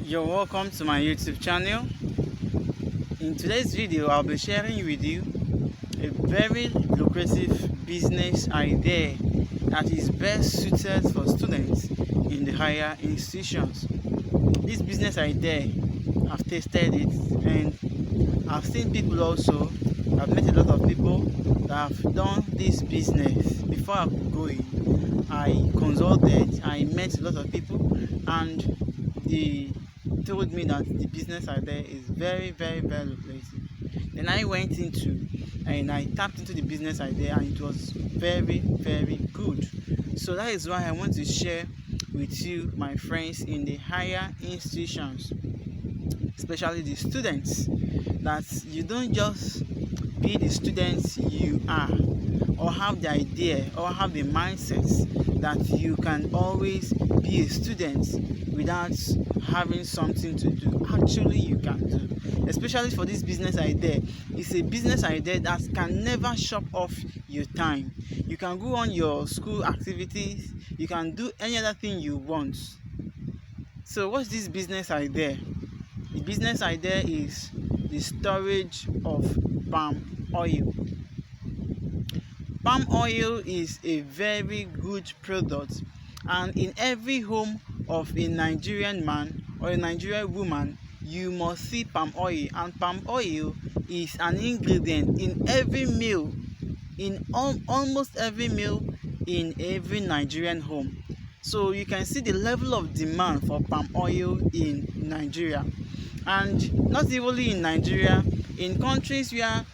You're welcome to my YouTube channel. In today's video, I'll be sharing with you a very lucrative business idea that is best suited for students in the higher institutions. This business idea, I've tested it and I've seen people also. I've met a lot of people that have done this business. Before I could go in, I consulted, I met a lot of people, and they told me that the business idea is very lucrative. Then I went into and I tapped into the business idea, and it was very good. So that is why I want to share with you, my friends in the higher institutions, especially the students, that you don't just be the students you are, or have the idea or have the mindset that you can always be a student without having something to do. Actually, you can do, especially for this business idea. It's a business idea that can never chop off your time. You can go on your school activities, you can do any other thing you want. So what's this business idea? The business idea is the storage of palm oil. Palm oil is a very good product, and in every home of a Nigerian man or a Nigerian woman, you must see palm oil. And palm oil is an ingredient in every meal, in almost every meal in every Nigerian home. So you can see the level of demand for palm oil in Nigeria, and not only in Nigeria, in countries where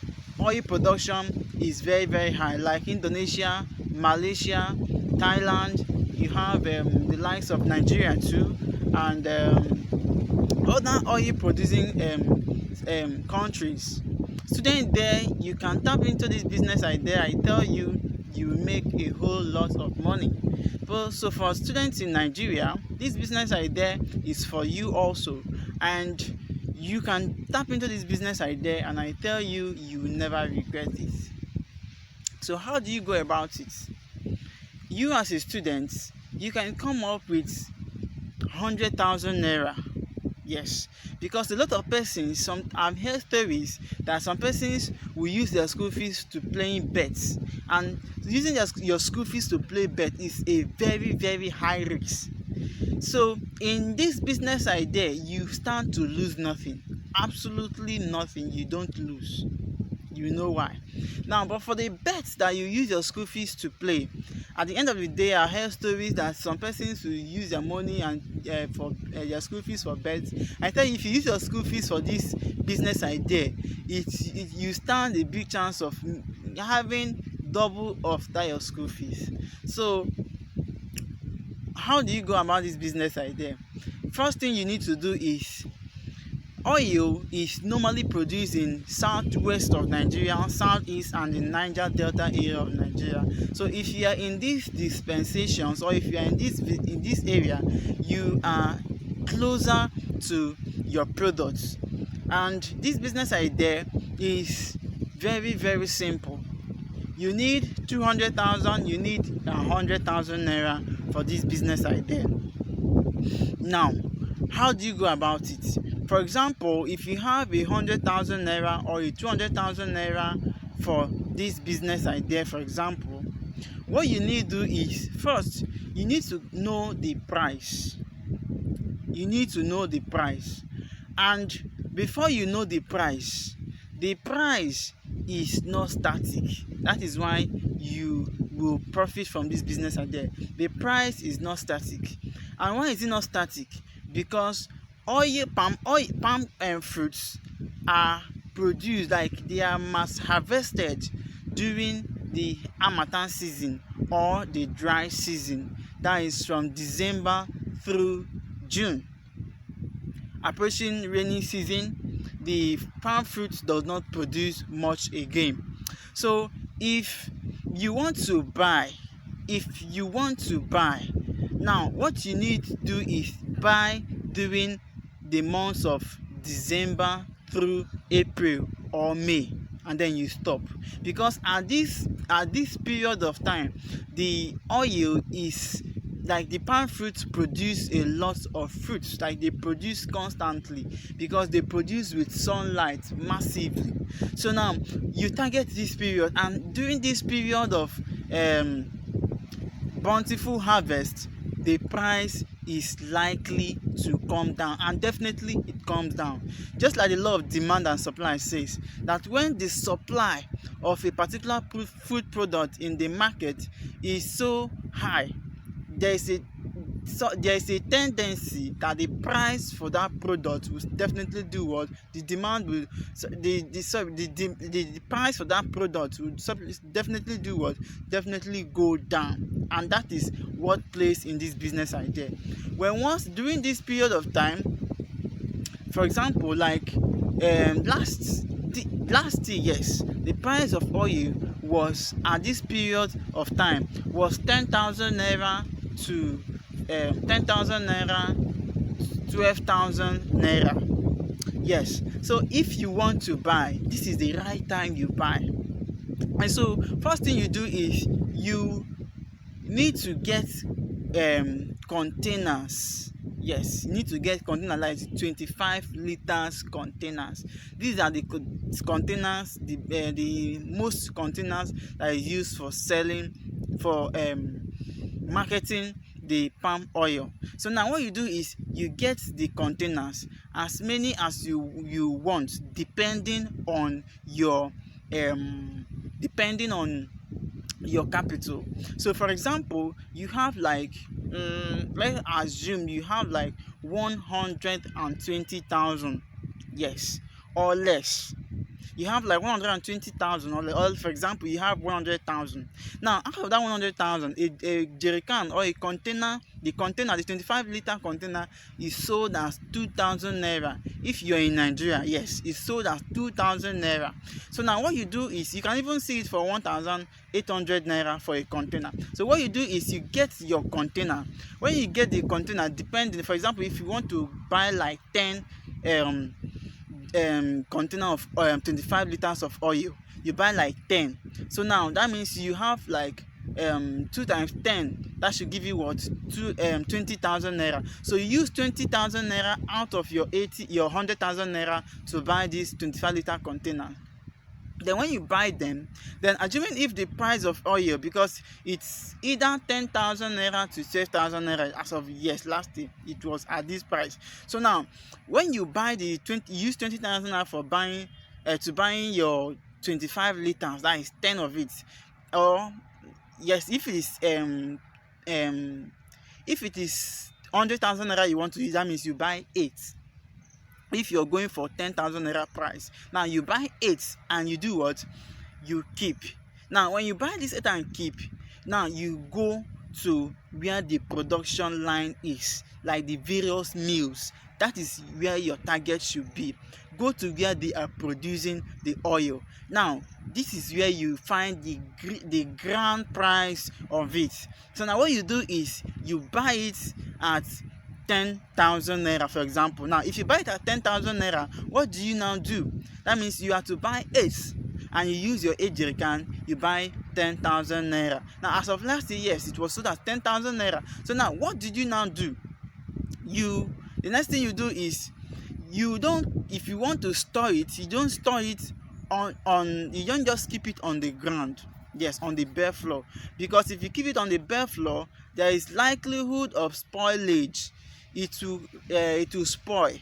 oil production is very high, like Indonesia, Malaysia, Thailand. You have the likes of Nigeria too, and other oil producing countries. Students there, you can tap into this business idea. I tell you, you will make a whole lot of money. But so for students in Nigeria, this business idea is for you also, and you can tap into this business idea, and I tell you, you will never regret it. So how do you go about it? You as a student, you can come up with 100,000 naira. Yes, because a lot of persons, I've heard stories that some persons will use their school fees to playing bets, and using your school fees to play bet is a very high risk. So in this business idea, you stand to lose nothing, absolutely nothing. You don't lose. You know why? Now, but for the bets that you use your school fees to play, at the end of the day, I heard stories that some persons will use their money and for their school fees for bets. I tell you, if you use your school fees for this business idea, you stand a big chance of having double of that your school fees. So how do you go about this business idea? First thing you need to do is, oil is normally produced in southwest of Nigeria, southeast, and the Niger Delta area of Nigeria. So if you are in these dispensations, or if you are in this area, you are closer to your products. And this business idea is very simple. You need 200,000, you need 100,000 naira for this business idea. Now, how do you go about it? For example, if you have 100,000 naira or 200,000 naira for this business idea, for example, what you need to do is, first, you need to know the price. You need to know the price. And before you know the price is not static. That is why you will profit from this business idea. The price is not static. And why is it not static? Because palm fruits are produced, like they are mass harvested during the harmattan season or the dry season. That is from December through June. Approaching rainy season, the palm fruit does not produce much again. So if you want to buy, now what you need to do is buy during the months of December through April or May, and then you stop, because at this period of time, the oil is like the palm fruits produce a lot of fruits, like they produce constantly because they produce with sunlight massively. So now you target this period, and during this period of bountiful harvest, the price is likely to come down, and definitely it comes down. Just like the law of demand and supply says that when the supply of a particular food product in the market is so high, there is a tendency that the price for that product will definitely do what? The demand will, the price for that product will definitely do what? Definitely go down. And that is what plays in this business idea. When once during this period of time, for example, like last year, yes, the price of oil was at this period of time was 10,000 naira to 10,000 naira, 12,000 naira. Yes, so if you want to buy, this is the right time you buy. And so first thing you do is you need to get containers. Yes, you need to get containers like 25 liters containers. These are the containers, the most containers that is used for selling, for marketing the palm oil. So now what you do is you get the containers, as many as you want, depending on your capital. So for example, you have like let's assume you have like 120,000, yes, or less. You have like 120,000, or for example you have 100,000. Now out of that 100,000, a jerrycan or a container, the 25-liter container is sold as 2,000 naira. If you're in Nigeria, yes, it's sold as 2,000 naira. So now what you do is, you can even see it for 1,800 naira for a container. So what you do is you get your container. When you get the container, depending, for example, if you want to buy like 10 container of 25 liters of oil, you buy like 10. So now that means you have like 2 times 10, that should give you what? 20,000 naira. So you use 20,000 naira out of your 100,000 naira to buy this 25-liter container. Then when you buy them, then assuming if the price of oil, because it's either 10,000 naira to 12,000 naira as of last year, it was at this price. So now when you buy you use 20,000 naira for buying your 25 liters, that is 10 of it. Or yes, if it is 100,000 naira you want to use, that means you buy 8. If you're going for 10,000 naira price, now you buy 8 and you do what? You keep. Now when you buy this 8 and keep, now you go to where the production line is, like the various mills. That is where your target should be. Go to where they are producing the oil. Now this is where you find the grand price of it. So now what you do is you buy it at 10,000 naira, for example. Now if you buy it at 10,000 naira, what do you now do? That means you have to buy 8 and you use your 8 jerrycan, you buy 10,000 naira. Now as of last year, yes, it was sold at 10,000 naira. So now what did you now do? The next thing you do is if you want to store it, you don't store it you don't just keep it on the ground, yes, on the bare floor, because if you keep it on the bare floor, there is likelihood of spoilage. It will spoil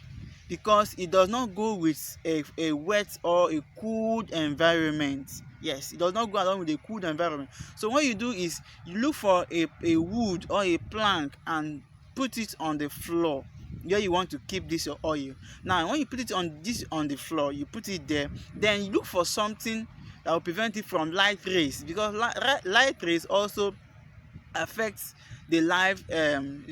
because it does not go with a wet or a cooled environment. Yes, it does not go along with a cooled environment. So what you do is you look for a wood or a plank and put it on the floor where you want to keep this your oil. Now when you put it on the floor, you put it there, then you look for something that will prevent it from light rays, because light rays also affects the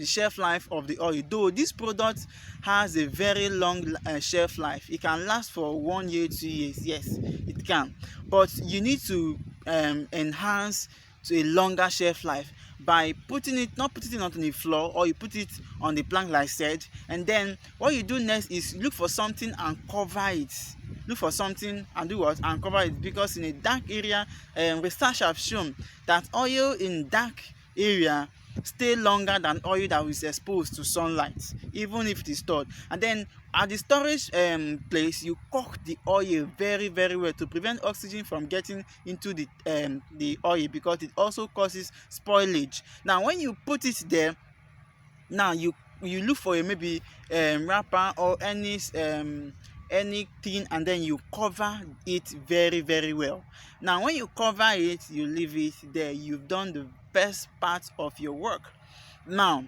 shelf life of the oil. Though this product has a very long shelf life, it can last for 1 year, 2 years, yes, it can, but you need to enhance to a longer shelf life by not putting it on the floor, or you put it on the plank like I said. And then what you do next is look for something and cover it. Look for something and do what? And cover it, because in a dark area, research have shown that oil in dark area stay longer than oil that is exposed to sunlight, even if it is stored. And then at the storage place, you cook the oil very very well to prevent oxygen from getting into the oil, because it also causes spoilage. Now when you put it there, now you look for a maybe wrapper or anything, and then you cover it very very well. Now when you cover it, you leave it there, you've done the best part of your work. Now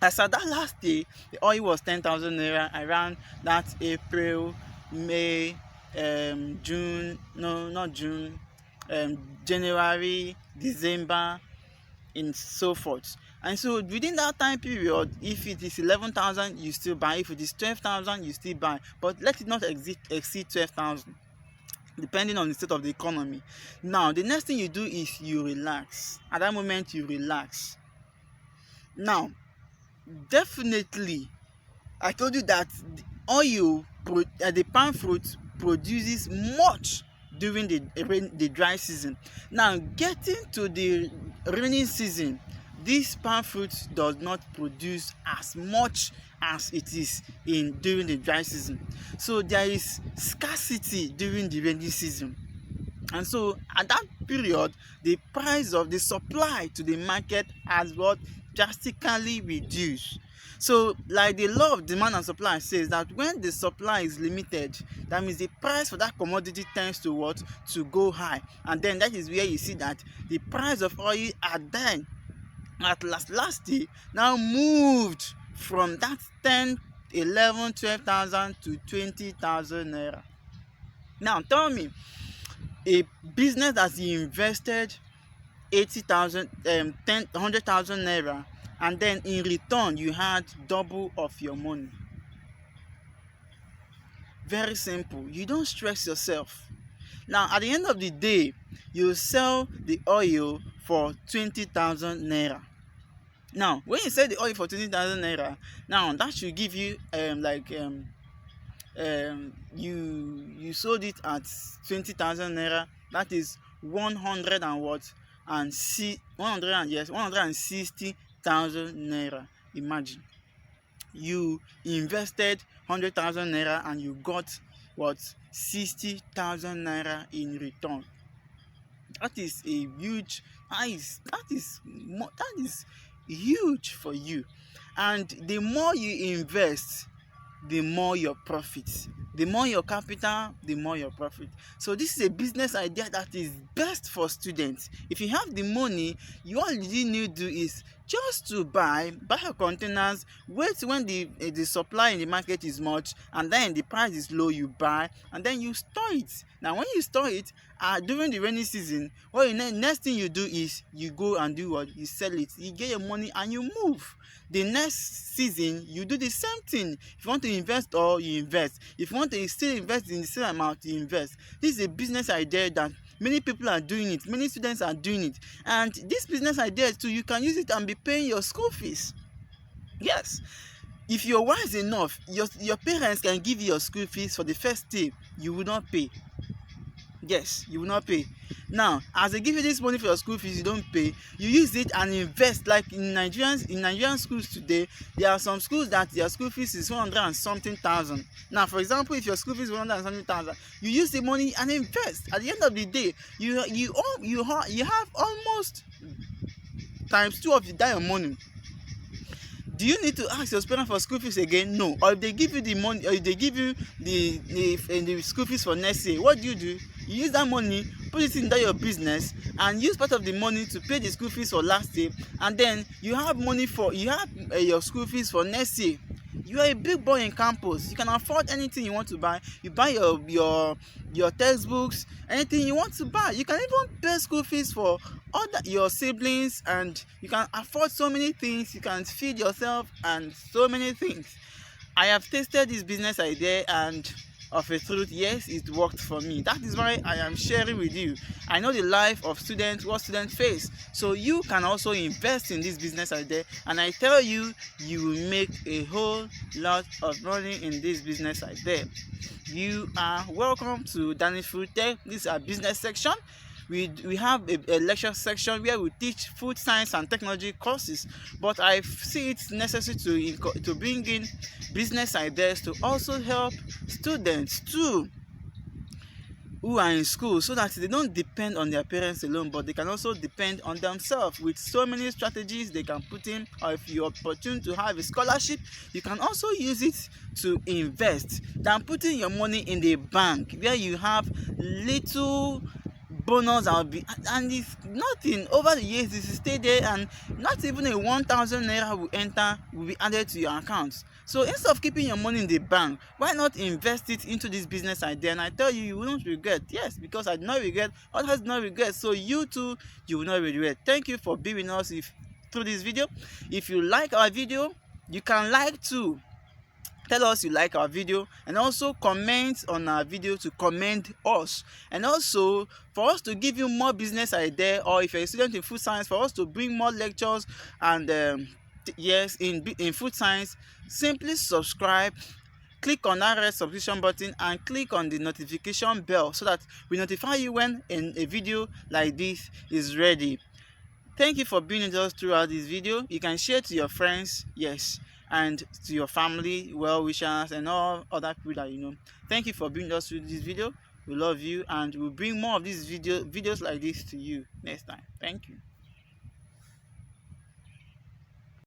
as at that last day, the oil was 10,000 naira around that April, May, June, no not June, January, December, and so forth. And so within that time period, if it is 11,000, you still buy. If it is 12,000, you still buy, but let it not exceed 12,000, depending on the state of the economy. Now the next thing you do is you relax. At that moment you relax. Now definitely, I told you that the oil, the palm fruit produces much during the dry season. Now getting to the rainy season, this palm fruit does not produce as much as it is during the dry season. So there is scarcity during the rainy season. And so at that period, the price of the supply to the market has what drastically reduced. So like the law of demand and supply says that when the supply is limited, that means the price for that commodity tends to what? To go high. And then that is where you see that the price of oil at last day now moved from that 10, 11, 12,000 to 20,000 naira. Now tell me, a business that you invested 80,000, 100,000 naira, and then in return you had double of your money. Very simple. You don't stress yourself. Now at the end of the day, you sell the oil for 20,000 naira. Now when you sell the oil for 20,000 naira, now that should give you you sold it at 20,000 naira. That is 100 and what? And 160,000 naira. Imagine you invested 100,000 naira and you got what? 60,000 naira in return. That is a huge, that is huge for you. And the more you invest, the more your profit. The more your capital, the more your profit. So this is a business idea that is best for students. If you have the money, all you need to do is just to buy your containers, wait when the supply in the market is much, and then the price is low, you buy, and then you store it. Now when you store it during the rainy season, next thing you do is you go and do what? You sell it, you get your money and you move. The next season you do the same thing. If you want to invest, or you invest. If you want to still invest in the same amount, you invest. This is a business idea that many people are doing it, many students are doing it. And this business idea too, you can use it and be paying your school fees. Yes, if you're wise enough, your parents can give you your school fees for the first day. You will not pay. Yes, you will not pay. Now as they give you this money for your school fees, you don't pay. You use it and invest. Like in Nigerian schools today, there are some schools that their school fees is 100 and something thousand. Now for example, if your school fees is 100 and something thousand, you use the money and invest. At the end of the day, you have almost times 2 of your money. Do you need to ask your parents for school fees again? No. Or if they give you the money, or if they give you the school fees for next year, what do? You use that money, put it into your business, and use part of the money to pay the school fees for last year, and then you have money for your school fees for next year. You are a big boy in campus. You can afford anything you want to buy. You buy your textbooks, anything you want to buy. You can even pay school fees for your siblings, and you can afford so many things. You can feed yourself and so many things. I have tasted this business idea, and of a truth, yes, it worked for me. That is why I am sharing with you. I know the life of students, what students face, so you can also invest in this business idea, and I tell you, you will make a whole lot of money in this business idea. You are welcome to Danny Food Tech. This is our business section. we have a lecture section where we teach food science and technology courses, but I see it necessary to bring in business ideas to also help students too who are in school, so that they don't depend on their parents alone, but they can also depend on themselves with so many strategies they can put in. Or if you're opportune to have a scholarship, you can also use it to invest than putting your money in the bank where you have little bonus and it's nothing. Over the years it will stay there, and not even a 1,000 naira will be added to your account. So instead of keeping your money in the bank, why not invest it into this business idea? And I tell you, you will not regret. Yes, because I did not regret, others did not regret, so you too, you will not regret. Thank you for being with us through this video. If you like our video, you can like too. Tell us you like our video, and also comment on our video to commend us, and also for us to give you more business idea, or if you're a student in food science, for us to bring more lectures and yes, in food science. Simply subscribe, click on that red subscription button and click on the notification bell so that we notify you when a video like this is ready. Thank you for being with us throughout this video. You can share to your friends, yes, and to your family, well wishers, and all other people that you know. Thank you for being with us through this video. We love you, and we'll bring more of these videos like this to you next time. Thank you.